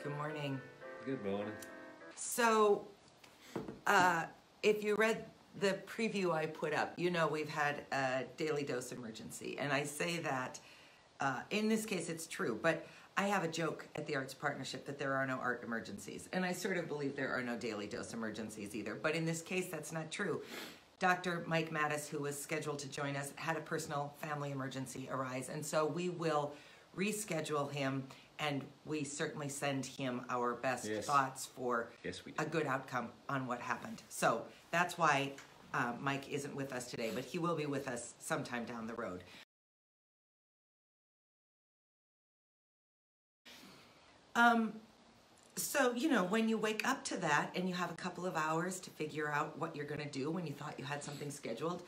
Good morning. Good morning. So, if you read the preview I put up, you know we've had a daily dose emergency. And I say that, in this case it's true, but I have a joke at the Arts Partnership that there are no art emergencies. And I sort of believe there are no daily dose emergencies either. But in this case, that's not true. Dr. Mike Mattis, who was scheduled to join us, had a personal family emergency arise. And so we will reschedule him, and we certainly send him our best thoughts for a good outcome on what happened. So that's why Mike isn't with us today, but he will be with us sometime down the road. So, you know, when you wake up to that and you have a couple of hours to figure out what you're going to do when you thought you had something scheduled,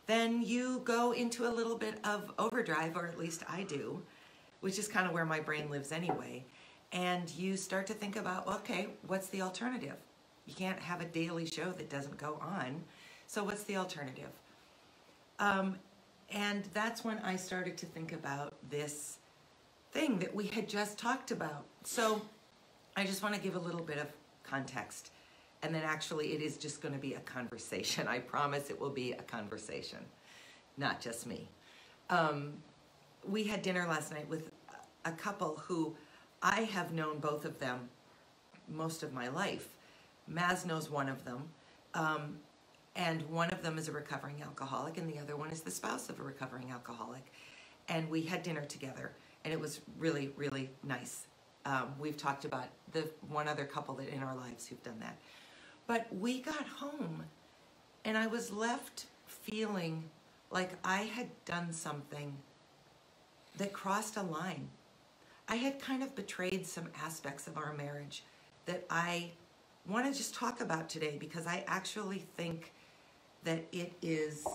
then you go into a little bit of overdrive, or at least I do, which is kind of where my brain lives anyway. And you start to think about, okay, what's the alternative? You can't have a daily show that doesn't go on. So what's the alternative? And that's when I started to think about this thing that we had just talked about. So I just want to give a little bit of context. And then actually it is just going to be a conversation. I promise it will be a conversation, not just me. We had dinner last night with a couple who I have known both of them most of my life. Maz knows one of them. And one of them is a recovering alcoholic, and the other one is the spouse of a recovering alcoholic. And we had dinner together, and it was really, really nice. We've talked about the one other couple that in our lives who've done that. But we got home, and I was left feeling like I had done something that crossed a line. I had kind of betrayed some aspects of our marriage that I want to just talk about today, because I actually think that it is,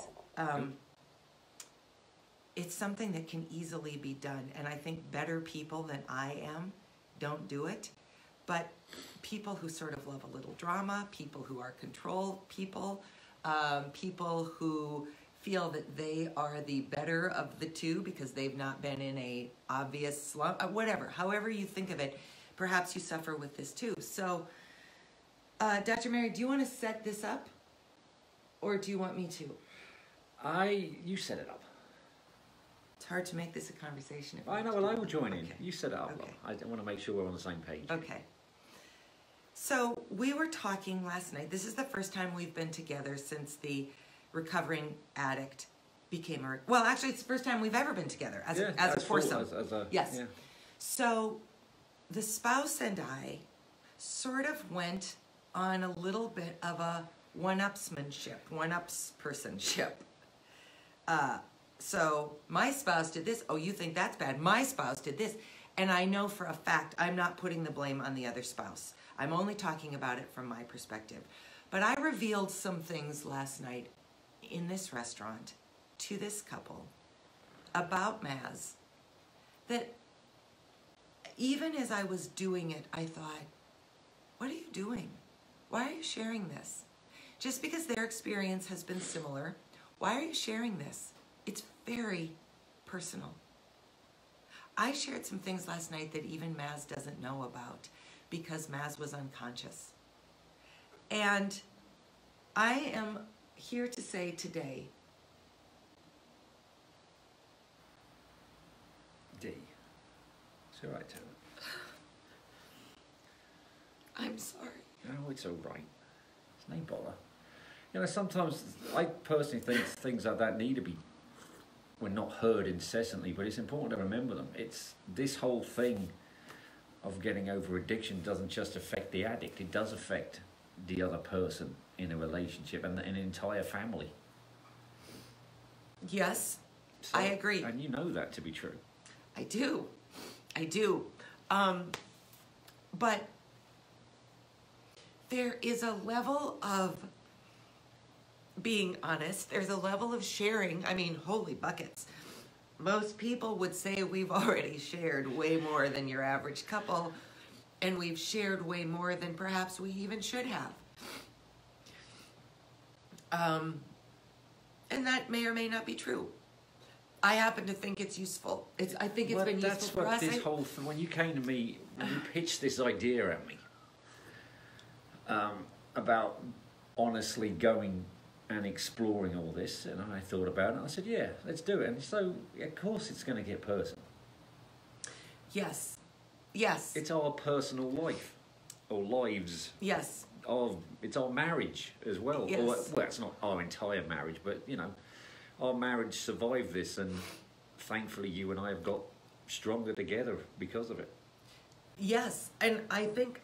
it's something that can easily be done. And I think better people than I am don't do it. But people who sort of love a little drama, people who are control people, people who feel that they are the better of the two because they've not been in a obvious slump, whatever, however you think of it, perhaps you suffer with this too. So, Dr. Mary, do you want to set this up, or do you want me to? You set it up. It's hard to make this a conversation. I know, well, I will join in. Okay. You set it up. Okay. I want to make sure we're on the same page. Okay. So we were talking last night. This is the first time we've been together since the recovering addict became a... Well, actually, it's the first time we've ever been together as a foursome. Yes. Yeah. So the spouse and I sort of went on a little bit of a one-upsmanship, one-ups-personship. So my spouse did this. Oh, you think that's bad. My spouse did this. And I know for a fact I'm not putting the blame on the other spouse. I'm only talking about it from my perspective. But I revealed some things last night in this restaurant to this couple about Maz that even as I was doing it, I thought, what are you doing? Why are you sharing this? Just because their experience has been similar, why are you sharing this? It's very personal. I shared some things last night that even Maz doesn't know about because Maz was unconscious. And I am here to say today, D. It's all right, Taylor. I'm sorry. No, it's all right. It's no bother. You know, sometimes I personally think things like that need to be, well, not heard incessantly, but it's important to remember them. It's this whole thing of getting over addiction doesn't just affect the addict, it does affect the other person in a relationship and an entire family. Yes, So, I agree. And you know that to be true. I do. But there is a level of being honest. There's a level of sharing. I mean, holy buckets. Most people would say we've already shared way more than your average couple, and we've shared way more than perhaps we even should have. And that may or may not be true. I happen to think it's useful. I think it's been useful for us. That's what this whole thing, when you came to me you pitched this idea at me about honestly going and exploring all this, and I thought about it. I said, "Yeah, let's do it." And so, of course, it's going to get personal. Yes. Yes. It's our personal life, or lives. Yes. It's our marriage as well. Yes. Well, it's not our entire marriage, but you know, our marriage survived this, and thankfully, you and I have got stronger together because of it. Yes, and I think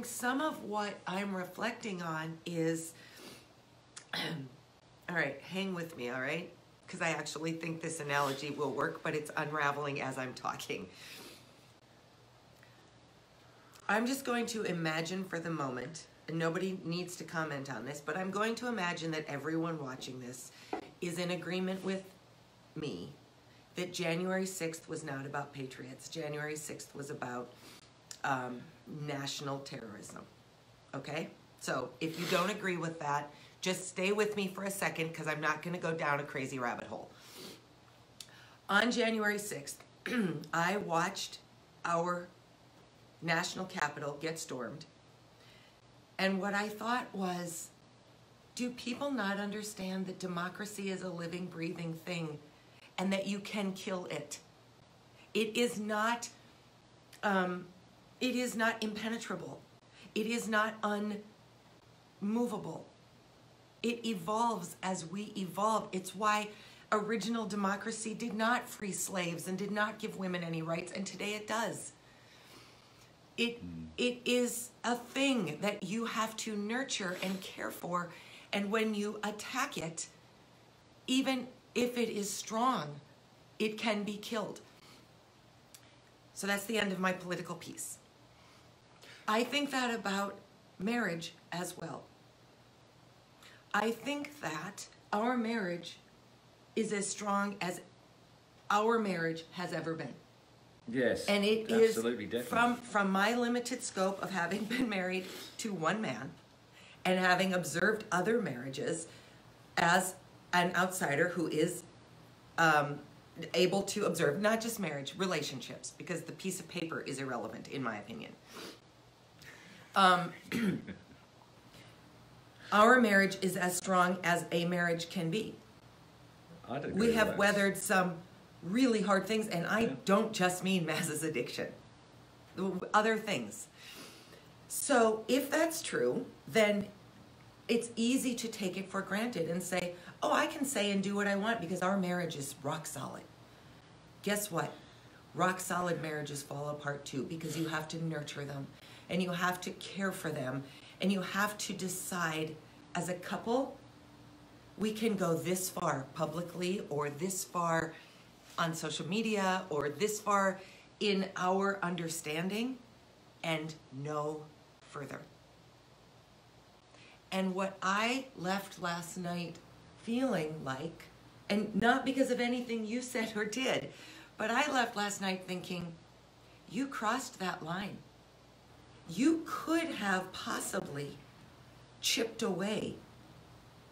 some of what I'm reflecting on is, all right, hang with me, all right? Because I actually think this analogy will work, but it's unraveling as I'm talking. I'm just going to imagine for the moment, and nobody needs to comment on this, but I'm going to imagine that everyone watching this is in agreement with me that January 6th was not about patriots. January 6th was about national terrorism. Okay? So if you don't agree with that, just stay with me for a second because I'm not going to go down a crazy rabbit hole. On January 6th, I watched our national capital get stormed. And what I thought was, do people not understand that democracy is a living, breathing thing and that you can kill it? It is not impenetrable. It is not unmovable. It evolves as we evolve. It's why original democracy did not free slaves and did not give women any rights, and today it does. It is a thing that you have to nurture and care for, and when you attack it, even if it is strong, it can be killed. So that's the end of my political piece. I think that about marriage as well. I think that our marriage is as strong as our marriage has ever been. Yes, and it absolutely, is definitely. from my limited scope of having been married to one man and having observed other marriages as an outsider who is able to observe not just marriage, relationships, because the piece of paper is irrelevant in my opinion. Our marriage is as strong as a marriage can be. I'd agree We with have that. weathered some really hard things, and I don't just mean Maz's addiction. Other things. So if that's true, then it's easy to take it for granted and say, oh, I can say and do what I want because our marriage is rock solid. Guess what? Rock solid marriages fall apart too because you have to nurture them and you have to care for them and you have to decide as a couple, we can go this far publicly or this far on social media or this far in our understanding and no further. And what I left last night feeling like, and not because of anything you said or did, but I left last night thinking, you crossed that line. You could have possibly chipped away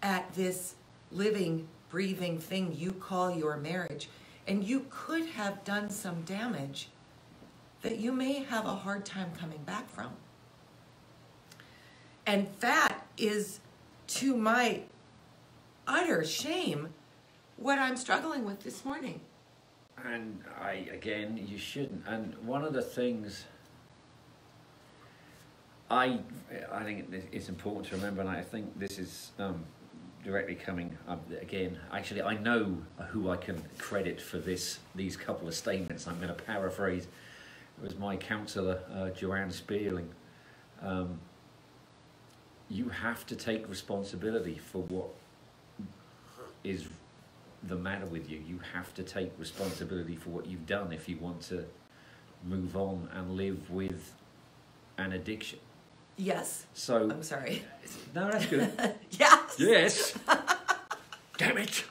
at this living, breathing thing you call your marriage, and you could have done some damage that you may have a hard time coming back from. And that is, to my utter shame, what I'm struggling with this morning. And again, you shouldn't. And one of the things I think it's important to remember, and I think this is directly coming up again. Actually, I know who I can credit for these couple of statements. I'm going to paraphrase. It was my counsellor, Joanne Spearling. You have to take responsibility for what is the matter with you. You have to take responsibility for what you've done if you want to move on and live with an addiction. Yes. So I'm sorry. No, that's good. Yes. Yes. Damn it.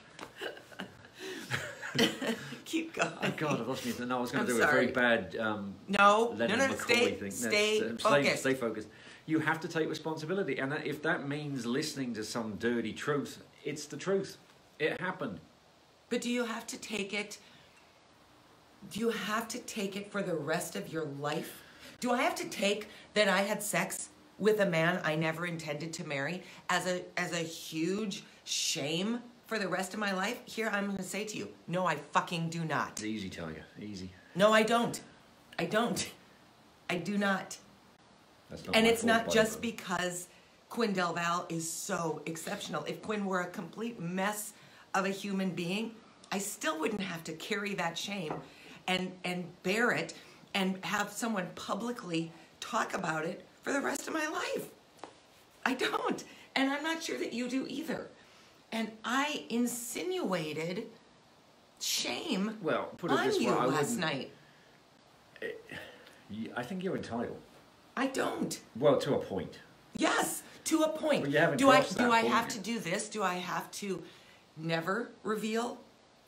Keep going. Oh God, I've lost me. No, I was going to do sorry. a very bad No, Leonard McCoy thing. Stay focused. Stay focused. You have to take responsibility, and if that means listening to some dirty truth, it's the truth. It happened. But do you have to take it? Do you have to take it for the rest of your life? Do I have to take that I had sex with a man I never intended to marry as a huge shame for the rest of my life? Here, I'm going to say to you, no, I fucking do not. It's easy, tell you. Easy. No, I don't. I don't. I do not. That's not And my it's fault, not by just the way. because Quinn Del Val is so exceptional. If Quinn were a complete mess of a human being, I still wouldn't have to carry that shame and bear it and have someone publicly talk about it for the rest of my life. I don't. And I'm not sure that you do either. And I insinuated shame Well, put it on this way, you I last wouldn't- night. I think you're entitled. I don't. Well, to a point. Yes, to a point. Well, you haven't do I crossed that do I point have yet. to do this? Do I have to never reveal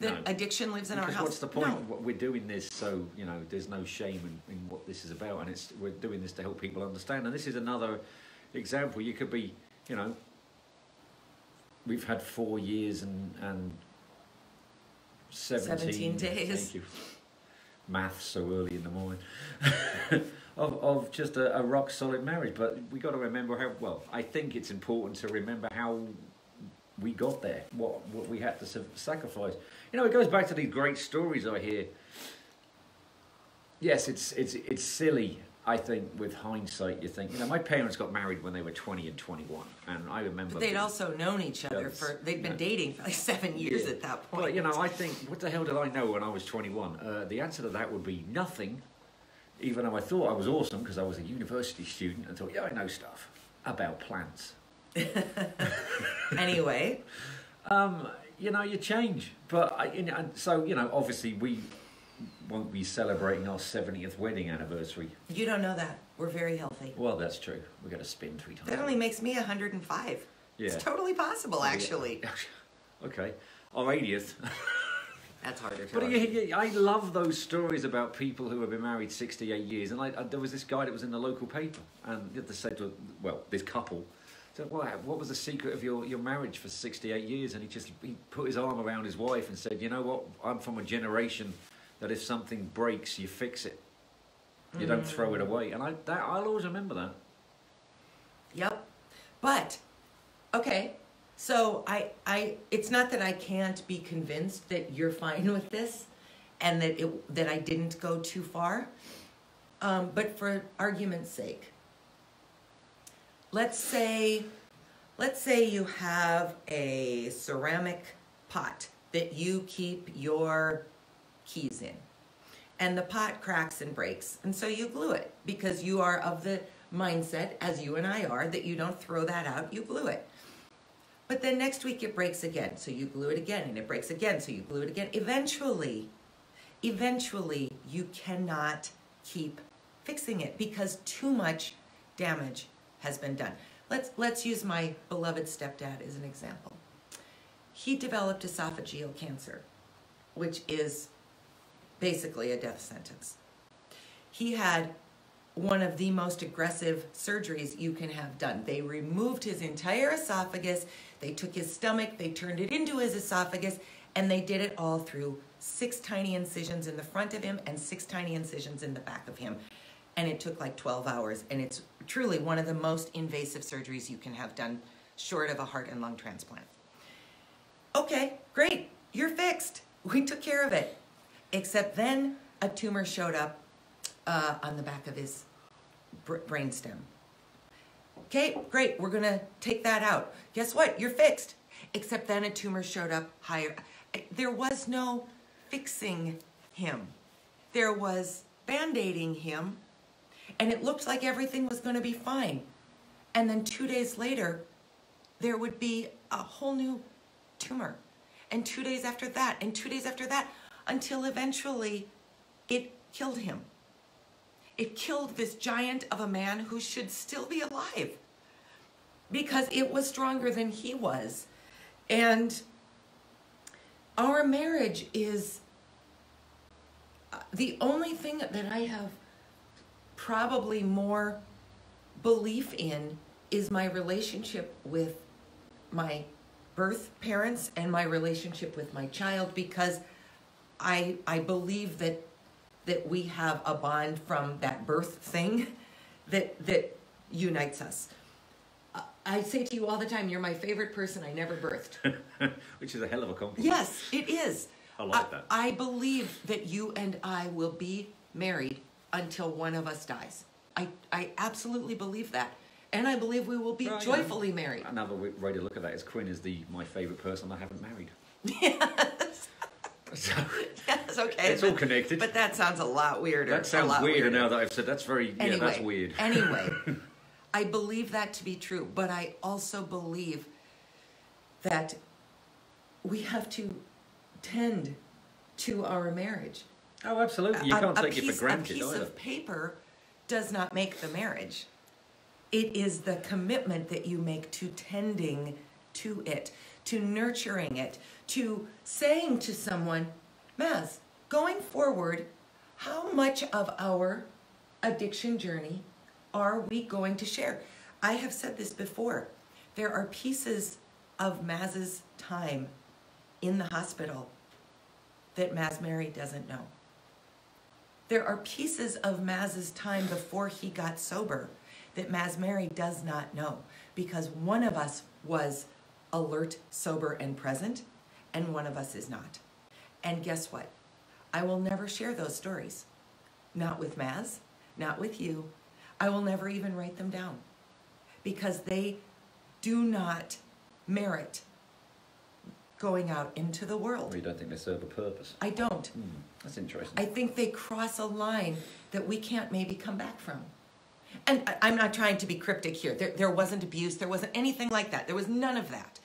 that No. addiction lives in Because our house? what's the point? No. What we're doing this so, there's no shame in what this is about, and we're doing this to help people understand. And this is another example. You could be, we've had 4 years and 17 days. Thank you. Maths so early in the morning. of just a rock solid marriage, but we got to remember how. Well, I think it's important to remember how we got there, what we had to sacrifice. It goes back to these great stories I hear. Yes, it's silly. I think with hindsight, you think, my parents got married when they were 20 and 21, and I remember. But they'd also known each other they'd been dating for like 7 years at that point. But I think, what the hell did I know when I was 21? The answer to that would be nothing. Even though I thought I was awesome because I was a university student and thought, yeah, I know stuff about plants. Anyway. You change. But, obviously we won't be celebrating our 70th wedding anniversary. You don't know that. We're very healthy. Well, that's true. We've got to spin 3 times. That only makes me 105. Yeah. It's totally possible, actually. Okay. Our 80th. That's harder to But argue. I love those stories about people who have been married 68 years. And there was this guy that was in the local paper, and they said to, this couple, said, well, what was the secret of your marriage for 68 years? And he put his arm around his wife and said, you know what, I'm from a generation that if something breaks, you fix it. You don't throw it away. And I'll always remember that. Yep. But, okay, so it's not that I can't be convinced that you're fine with this and that I didn't go too far. But for argument's sake, let's say you have a ceramic pot that you keep your keys in, and the pot cracks and breaks, and so you glue it because you are of the mindset, as you and I are, that you don't throw that out, you glue it. But then next week it breaks again, so you glue it again, and it breaks again, so you glue it again. Eventually you cannot keep fixing it because too much damage has been done. Let's use my beloved stepdad as an example. He developed esophageal cancer, which is basically a death sentence. He had one of the most aggressive surgeries you can have done. They removed his entire esophagus, they took his stomach, they turned it into his esophagus, and they did it all through 6 tiny incisions in the front of him and 6 tiny incisions in the back of him. And it took like 12 hours, and it's truly one of the most invasive surgeries you can have done, short of a heart and lung transplant. Okay, great, you're fixed. We took care of it. Except then a tumor showed up on the back of his brainstem. Okay, great, we're gonna take that out. Guess what, you're fixed. Except then a tumor showed up higher. There was no fixing him. There was band-aiding him, and it looked like everything was gonna be fine. And then 2 days later, there would be a whole new tumor. And 2 days after that, and 2 days after that, until eventually it killed him. It killed this giant of a man who should still be alive because it was stronger than he was. And our marriage is the only thing that I have probably more belief in is my relationship with my birth parents and my relationship with my child, because I believe that that we have a bond from that birth thing that unites us. I say to you all the time, you're my favorite person I never birthed. Which is a hell of a compliment. Yes, it is. I like that. I believe that you and I will be married until one of us dies. I absolutely believe that. And I believe we will be joyfully married. Another way to look at that is Quinn is my favourite person I haven't married. Yes. So, yes, okay. It's all connected. But that sounds a lot weirder. That sounds weirder now that I've said that's very, anyway, that's weird. Anyway, I believe that to be true, but I also believe that we have to tend to our marriage. Oh, absolutely. You can't take it for granted either. A piece of paper does not make the marriage. It is the commitment that you make to tending to it, to nurturing it, to saying to someone, Maz, going forward, how much of our addiction journey are we going to share? I have said this before. There are pieces of Maz's time in the hospital that Maz Mary doesn't know. There are pieces of Maz's time before he got sober that Maz Mary does not know, because one of us was alert, sober, and present, and one of us is not. And guess what? I will never share those stories. Not with Maz, not with you. I will never even write them down, because they do not merit going out into the world. Or you don't think they serve a purpose? I don't. That's interesting. I think they cross a line that we can't maybe come back from. And I'm not trying to be cryptic here. There wasn't abuse. There wasn't anything like that. There was none of that.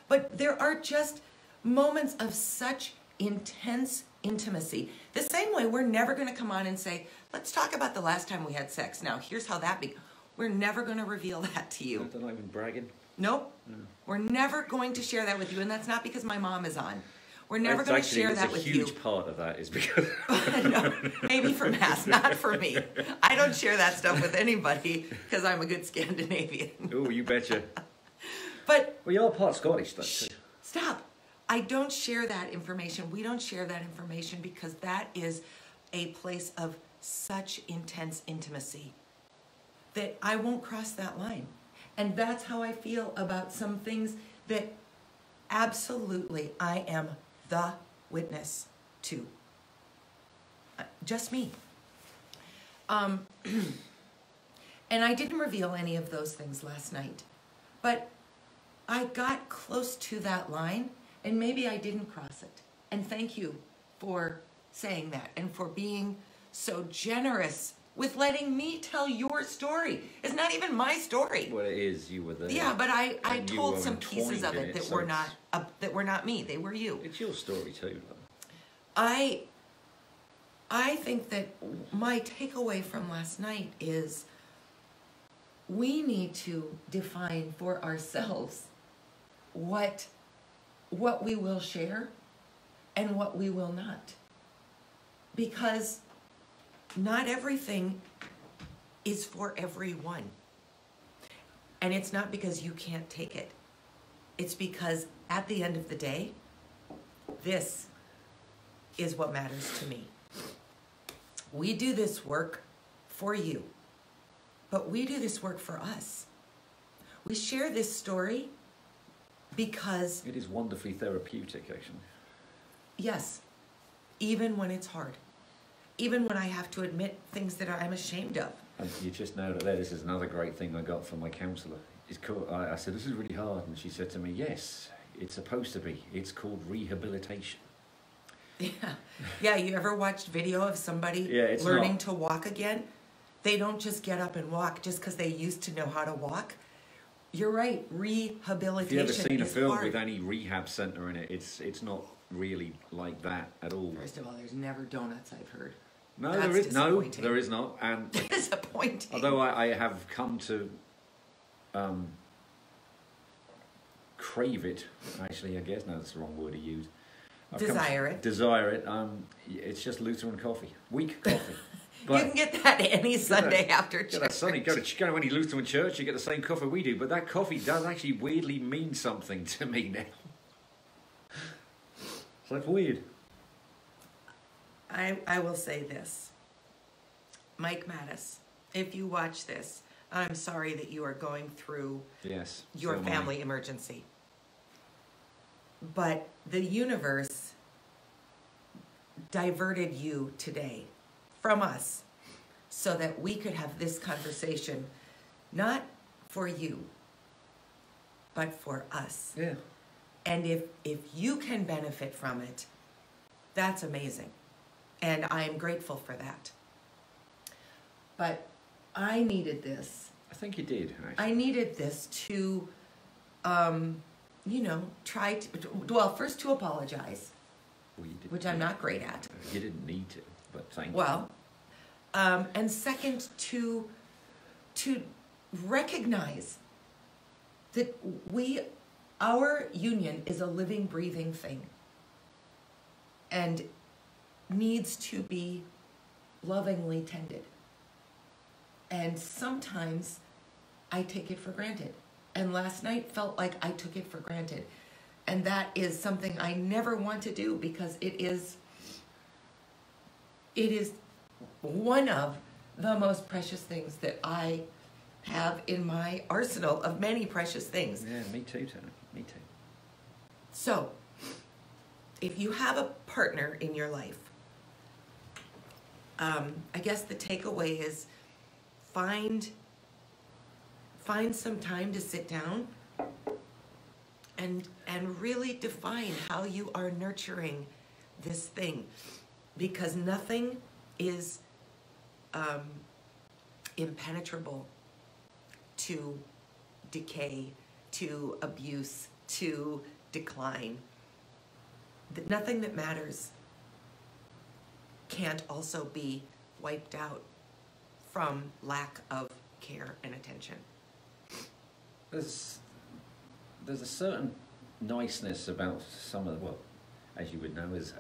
But there are just moments of such intense intimacy. The same way we're never going to come on and say, let's talk about the last time we had sex. Now, here's how that began. We're never going to reveal that to you. They're not even bragging. Nope. No. We're never going to share that with you. And that's not because my mom is on. We're never going to share that with you. A huge part of that is because... No, maybe for Mass, not for me. I don't share that stuff with anybody because I'm a good Scandinavian. Oh, you betcha. But... Well, you're part Scottish, though. Shh, stop. I don't share that information. We don't share that information because that is a place of such intense intimacy that I won't cross that line. And that's how I feel about some things that absolutely I am the witness to. Just me. And I didn't reveal any of those things last night, but I got close to that line, and maybe I didn't cross it. And thank you for saying that and for being so generous with letting me tell your story. It's not even my story. Well, it is. You were there. Yeah, but I told some pieces of it that were not me. They were you. It's your story too, though. I think that my takeaway from last night is we need to define for ourselves what we will share and what we will not. Because not everything is for everyone. And it's not because you can't take it. It's because at the end of the day, this is what matters to me. We do this work for you, but we do this work for us. We share this story because... It is wonderfully therapeutic, actually. Yes, even when it's hard. Even when I have to admit things that I'm ashamed of. And you just nailed it there. This is another great thing I got from my counsellor. It's called, I said, this is really hard. And she said to me, yes, it's supposed to be. It's called rehabilitation. Yeah. Yeah, you ever watched video of somebody learning to walk again? They don't just get up and walk just because they used to know how to walk. You're right, rehabilitation is If you've ever seen a film hard. with any rehab centre in it, it's not really like that at all. First of all, there's never donuts, I've heard. No, That's there is not. And disappointing. although I have come to crave it, actually, I guess that's the wrong word to use. Desire it. Desire it. It's just Lutheran coffee, weak coffee. But you can get that any Sunday after church. Get that Sunday. Go to any Lutheran church, you get the same coffee we do. But that coffee does actually weirdly mean something to me now. So it's weird. I will say this. Mike Mattis, if you watch this, I'm sorry that you are going through Yes. your so am I. family emergency. But the universe diverted you today from us so that we could have this conversation, not for you, but for us. Yeah. And if you can benefit from it, that's amazing. And I'm grateful for that. But I needed this. I think you did, actually. I needed this to, try to, well, first to apologize, Well, you did, which I'm not great at. You didn't need to, but thank you. Well, and second to recognize that our union is a living, breathing thing and needs to be lovingly tended. And sometimes I take it for granted. And last night felt like I took it for granted. And that is something I never want to do, because it is one of the most precious things that I have in my arsenal of many precious things. Yeah, me too, Tony. Me too. So, if you have a partner in your life, I guess the takeaway is find some time to sit down and really define how you are nurturing this thing, because nothing is impenetrable to decay, to abuse, to decline. Nothing that matters can't also be wiped out from lack of care and attention. There's a certain niceness about some of the, well, as you would know, as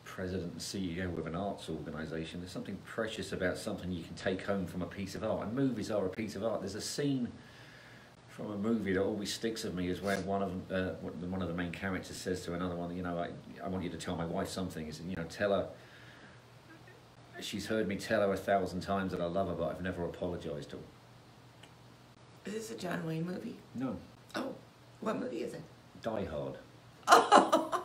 president and CEO of an arts organisation, there's something precious about something you can take home from a piece of art, and movies are a piece of art. There's a scene from a movie that always sticks with me, is when one of the main characters says to another one, I want you to tell my wife something. He said, tell her, she's heard me tell her 1,000 times that I love her, but I've never apologised to her. Is this a John Wayne movie? No. Oh, what movie is it? Die Hard. Oh!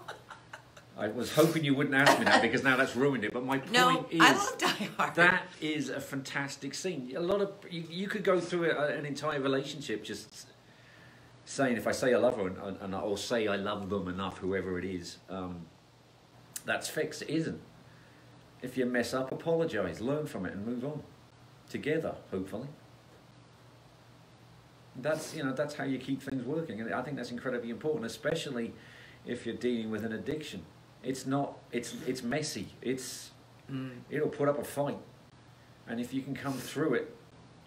I was hoping you wouldn't ask me that, because now that's ruined it. But my point is, I love Die Hard. that is a fantastic scene. A lot of you could go through an entire relationship just saying, if I say I love her or say I love them enough, whoever it is, that's fixed. It isn't. If you mess up, apologise, learn from it, and move on together. Hopefully, that's how you keep things working, and I think that's incredibly important, especially if you're dealing with an addiction. It's messy. It'll put up a fight, and if you can come through it,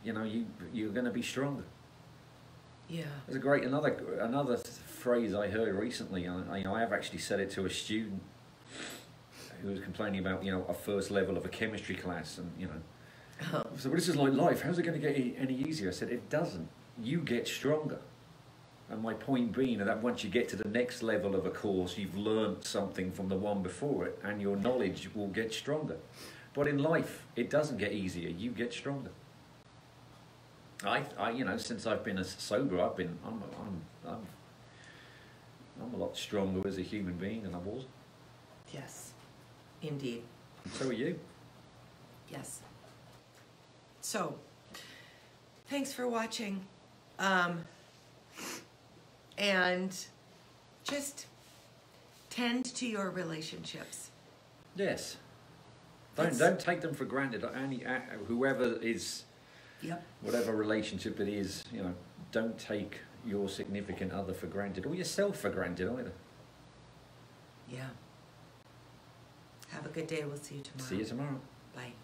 you're going to be stronger. Yeah. There's another phrase I heard recently. I have actually said it to a student who was complaining about a first level of a chemistry class, and so this is like life. How's it going to get any easier? I said it doesn't. You get stronger. And my point being that once you get to the next level of a course, you've learned something from the one before it, and your knowledge will get stronger. But in life, it doesn't get easier. You get stronger. I since I've been sober, I'm a lot stronger as a human being than I was. Yes, indeed. And so are you. Yes. So, thanks for watching. And just tend to your relationships. Yes. Don't take them for granted. Whoever is, Yep. whatever relationship it is, don't take your significant other for granted, or yourself for granted either. Yeah. Have a good day. We'll see you tomorrow. See you tomorrow. Bye.